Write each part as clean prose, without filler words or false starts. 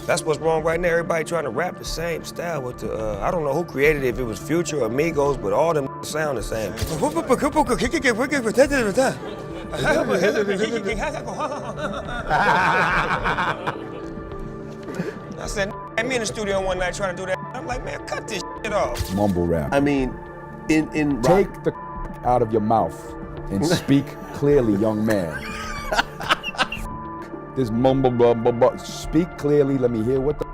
That's what's wrong right now. Everybody trying to rap the same style with the, I don't know who created it, if it was Future or Migos, but all them sound the same. I said, me in the studio one night trying to do that. I'm like, man, cut this shit off. Mumble rap. I mean, in Take the out of your mouth and speak clearly, young man. This mumble, blah, blah, blah. Speak clearly, let me hear what the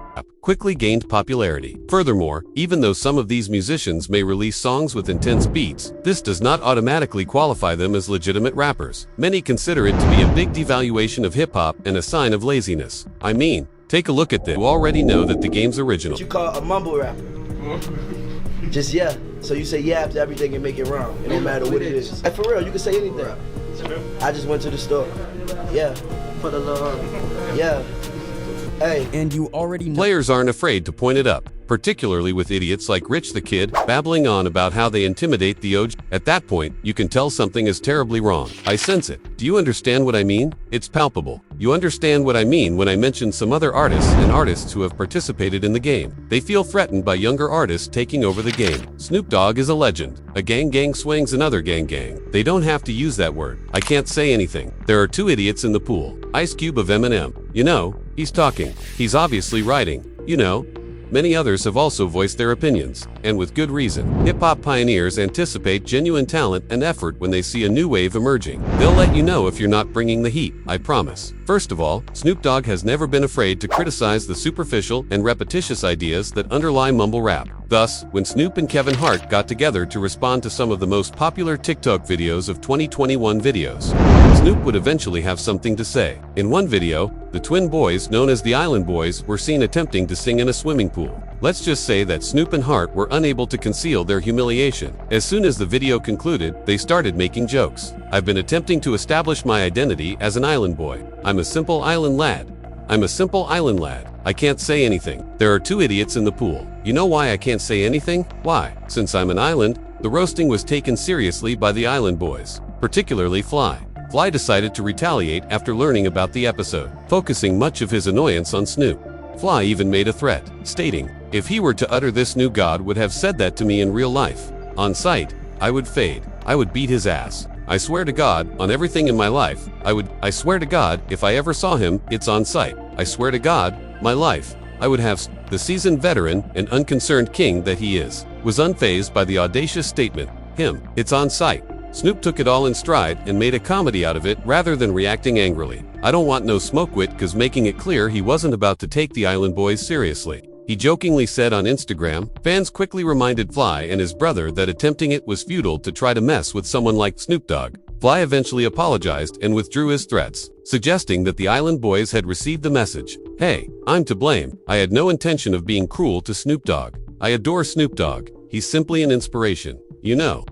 quickly gained popularity. Furthermore, even though some of these musicians may release songs with intense beats, this does not automatically qualify them as legitimate rappers. Many consider it to be a big devaluation of hip-hop and a sign of laziness. I mean, take a look at this. You already know that the game's original. What you call a mumble rapper? Just yeah. So you say yeah after everything and make it wrong. It don't matter what it is. Like for real, you can say anything. I just went to the store. Yeah. Put a little. Yeah. Hey. And you already know. Players aren't afraid to point it up, particularly with idiots like Rich the Kid, babbling on about how they intimidate the OG. At that point, you can tell something is terribly wrong. I sense it. Do you understand what I mean? It's palpable. You understand what I mean when I mention some other artists and artists who have participated in the game. They feel threatened by younger artists taking over the game. Snoop Dogg is a legend. A gang swings another gang. They don't have to use that word. I can't say anything. There are two idiots in the pool. Ice Cube of Eminem. You know, he's talking. He's obviously writing. You know. Many others have also voiced their opinions, and with good reason. Hip-hop pioneers anticipate genuine talent and effort when they see a new wave emerging. They'll let you know if you're not bringing the heat, I promise. First of all, Snoop Dogg has never been afraid to criticize the superficial and repetitious ideas that underlie mumble rap. Thus, when Snoop and Kevin Hart got together to respond to some of the most popular TikTok videos of 2021 videos, Snoop would eventually have something to say. In one video, the twin boys, known as the Island Boys, were seen attempting to sing in a swimming pool. Let's just say that Snoop and Hart were unable to conceal their humiliation. As soon as the video concluded, they started making jokes. I've been attempting to establish my identity as an island boy. I'm a simple island lad. I'm a simple island lad. I can't say anything. There are two idiots in the pool. You know why I can't say anything? Why? Since I'm an island, the roasting was taken seriously by the Island Boys, particularly Fly. Fly decided to retaliate after learning about the episode, focusing much of his annoyance on Snoop. Fly even made a threat, stating, if he were to utter this, new God would have said that to me in real life. On sight, I would fade. I would beat his ass. I swear to God, on everything in my life, I swear to God, if I ever saw him, it's on sight. I swear to God, my life, I would have. The seasoned veteran and unconcerned king that he is, was unfazed by the audacious statement, it's on sight. Snoop took it all in stride and made a comedy out of it rather than reacting angrily. I don't want no smoke wit, cause making it clear he wasn't about to take the Island Boys seriously. He jokingly said on Instagram, fans quickly reminded Fly and his brother that attempting it was futile to try to mess with someone like Snoop Dogg. Fly eventually apologized and withdrew his threats, suggesting that the Island Boys had received the message. Hey, I'm to blame. I had no intention of being cruel to Snoop Dogg. I adore Snoop Dogg. He's simply an inspiration. You know,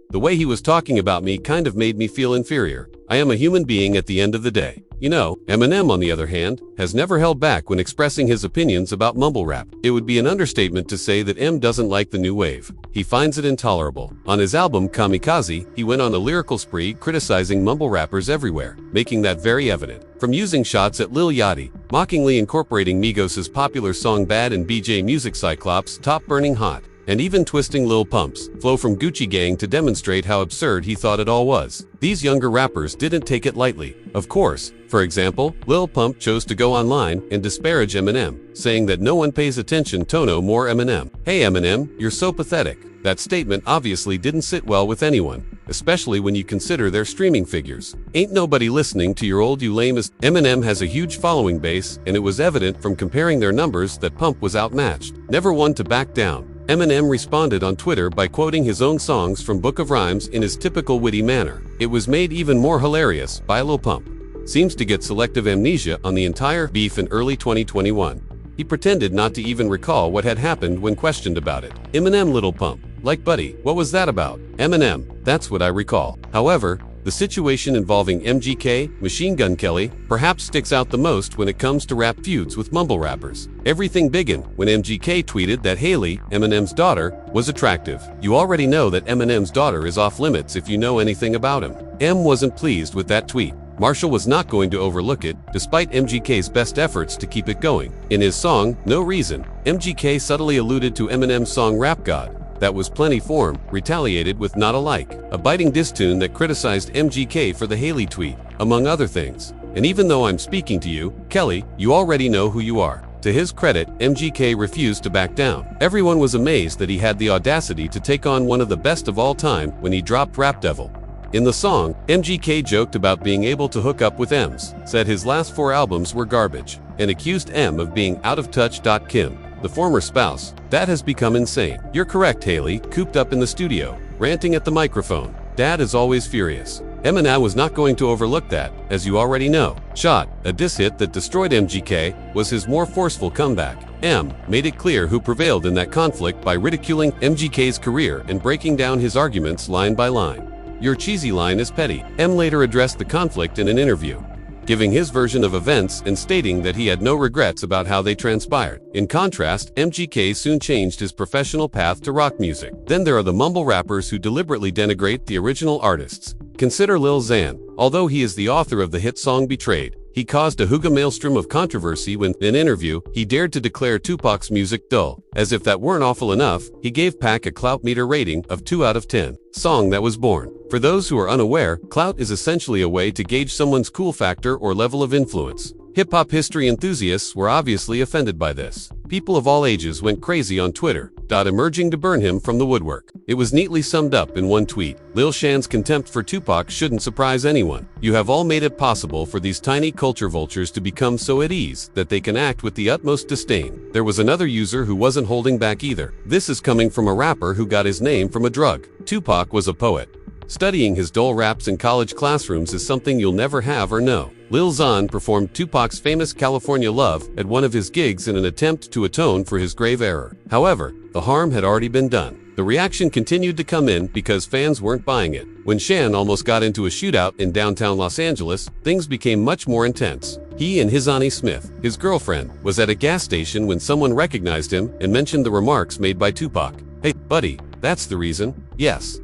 the way he was talking about me kind of made me feel inferior. I am a human being at the end of the day. You know, Eminem, on the other hand, has never held back when expressing his opinions about mumble rap. It would be an understatement to say that M doesn't like the new wave. He finds it intolerable. On his album Kamikaze, he went on a lyrical spree criticizing mumble rappers everywhere, making that very evident. From using shots at Lil Yachty, mockingly incorporating Migos' popular song Bad and BJ Music Cyclops' Top Burning Hot, and even twisting Lil Pump's flow from Gucci Gang to demonstrate how absurd he thought it all was. These younger rappers didn't take it lightly. Of course, for example, Lil Pump chose to go online and disparage Eminem, saying that no one pays attention to no more Eminem. Hey Eminem, you're so pathetic. That statement obviously didn't sit well with anyone, especially when you consider their streaming figures. Ain't nobody listening to your old you lame-ass. Eminem has a huge following base, and it was evident from comparing their numbers that Pump was outmatched. Never one to back down. Eminem responded on Twitter by quoting his own songs from Book of Rhymes in his typical witty manner. It was made even more hilarious by Lil Pump. Seems to get selective amnesia on the entire beef in early 2021. He pretended not to even recall what had happened when questioned about it. Eminem, Lil Pump, like buddy, what was that about? Eminem, that's what I recall. However, the situation involving MGK, Machine Gun Kelly, perhaps sticks out the most when it comes to rap feuds with mumble rappers. Everything began when MGK tweeted that Haley, Eminem's daughter, was attractive. You already know that Eminem's daughter is off limits if you know anything about him. M wasn't pleased with that tweet. Marshall was not going to overlook it, despite MGK's best efforts to keep it going. In his song, No Reason, MGK subtly alluded to Eminem's song Rap God. That was plenty form, retaliated with Not Alike, a biting diss tune that criticized MGK for the Haley tweet, among other things. And even though I'm speaking to you, Kelly, you already know who you are. To his credit, MGK refused to back down. Everyone was amazed that he had the audacity to take on one of the best of all time when he dropped Rap Devil. In the song, MGK joked about being able to hook up with M's, said his last 4 albums were garbage, and accused M of being out of touch. Kim, the former spouse, that has become insane. You're correct, Haley, cooped up in the studio, ranting at the microphone. Dad is always furious. Eminem was not going to overlook that, as you already know. Shot, a diss hit that destroyed MGK, was his more forceful comeback. M made it clear who prevailed in that conflict by ridiculing MGK's career and breaking down his arguments line by line. Your cheesy line is petty. M later addressed the conflict in an interview, giving his version of events and stating that he had no regrets about how they transpired. In contrast, MGK soon changed his professional path to rock music. Then there are the mumble rappers who deliberately denigrate the original artists. Consider Lil Xan. Although he is the author of the hit song Betrayed, he caused a hooga maelstrom of controversy when, in an interview, he dared to declare Tupac's music dull. As if that weren't awful enough, he gave Pac a clout meter rating of 2 out of 10. Song that was born. For those who are unaware, clout is essentially a way to gauge someone's cool factor or level of influence. Hip-hop history enthusiasts were obviously offended by this. People of all ages went crazy on Twitter, emerging to burn him from the woodwork. It was neatly summed up in one tweet. Lil Shan's contempt for Tupac shouldn't surprise anyone. You have all made it possible for these tiny culture vultures to become so at ease that they can act with the utmost disdain. There was another user who wasn't holding back either. This is coming from a rapper who got his name from a drug. Tupac was a poet. Studying his dull raps in college classrooms is something you'll never have or know. Lil Xan performed Tupac's famous California Love at one of his gigs in an attempt to atone for his grave error. However, the harm had already been done. The reaction continued to come in because fans weren't buying it. When Shan almost got into a shootout in downtown Los Angeles, things became much more intense. He and Hizani Smith, his girlfriend, was at a gas station when someone recognized him and mentioned the remarks made by Tupac. Hey, buddy, that's the reason. Yes.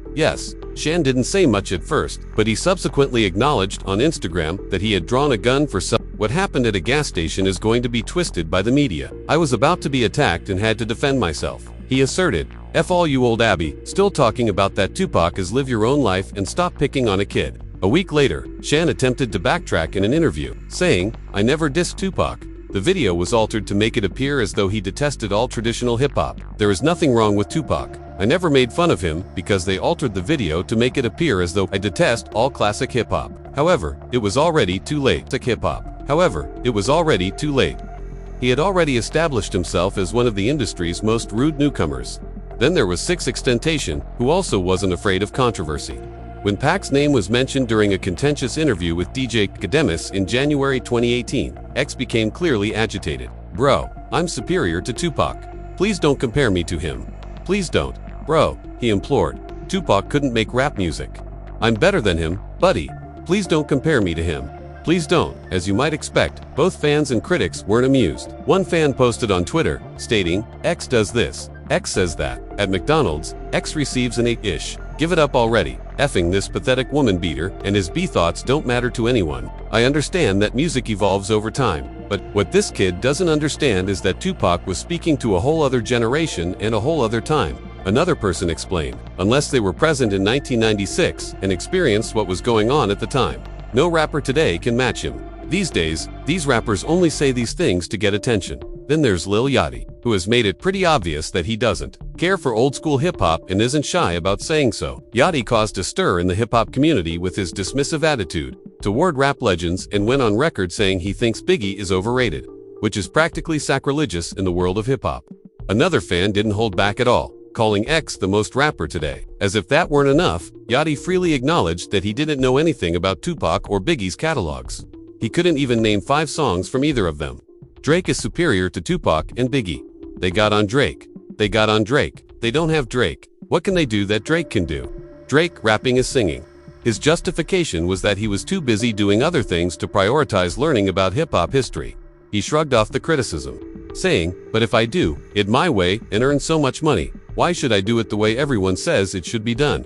Shan didn't say much at first, but he subsequently acknowledged on Instagram that he had drawn a gun for some. What happened at a gas station is going to be twisted by the media. I was about to be attacked and had to defend myself, he asserted. F all you old Abby, still talking about that Tupac is live your own life and stop picking on a kid. A week later, Shan attempted to backtrack in an interview, saying, I never dissed Tupac. The video was altered to make it appear as though he detested all traditional hip-hop. There is nothing wrong with Tupac. I never made fun of him because they altered the video to make it appear as though I detest all classic hip-hop. However, it was already too late. He had already established himself as one of the industry's most rude newcomers. Then there was XXXTentacion, who also wasn't afraid of controversy. When Pac's name was mentioned during a contentious interview with DJ Kademis in January 2018, X became clearly agitated. Bro, I'm superior to Tupac. Please don't compare me to him. Please don't. Bro, he implored. Tupac couldn't make rap music. I'm better than him, buddy. Please don't compare me to him. Please don't. As you might expect, both fans and critics weren't amused. One fan posted on Twitter, stating, X does this, X says that. At McDonald's, X receives an 8-ish. Give it up already. Effing this pathetic woman beater, and his B-thoughts don't matter to anyone. I understand that music evolves over time, but what this kid doesn't understand is that Tupac was speaking to a whole other generation and a whole other time. Another person explained, unless they were present in 1996 and experienced what was going on at the time. No rapper today can match him. These days, these rappers only say these things to get attention. Then there's Lil Yachty, who has made it pretty obvious that he doesn't care for old school hip-hop and isn't shy about saying so. Yachty caused a stir in the hip-hop community with his dismissive attitude toward rap legends and went on record saying he thinks Biggie is overrated, which is practically sacrilegious in the world of hip-hop. Another fan didn't hold back at all, calling X the most rapper today. As if that weren't enough, Yachty freely acknowledged that he didn't know anything about Tupac or Biggie's catalogs. He couldn't even name 5 songs from either of them. Drake is superior to Tupac and Biggie. They got on Drake. They don't have Drake. What can they do that Drake can do? Drake rapping is singing. His justification was that he was too busy doing other things to prioritize learning about hip-hop history. He shrugged off the criticism, saying, but if I do it my way and earn so much money, why should I do it the way everyone says it should be done?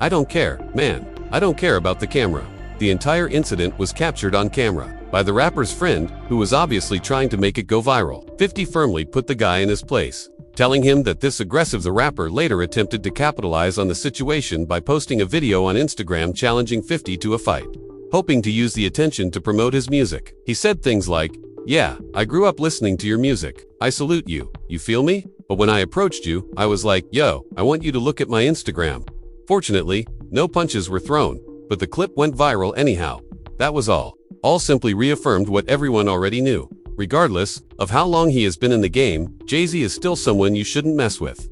I don't care, man. I don't care about the camera. The entire incident was captured on camera by the rapper's friend, who was obviously trying to make it go viral. 50 firmly put the guy in his place, telling him that this aggressive. The rapper later attempted to capitalize on the situation by posting a video on Instagram challenging 50 to a fight, hoping to use the attention to promote his music. He said things like, "Yeah, I grew up listening to your music. I salute you. You feel me? But when I approached you, I was like, yo, I want you to look at my Instagram." Fortunately, no punches were thrown, but the clip went viral anyhow. That was all. All simply reaffirmed what everyone already knew. Regardless of how long he has been in the game, Jay-Z is still someone you shouldn't mess with.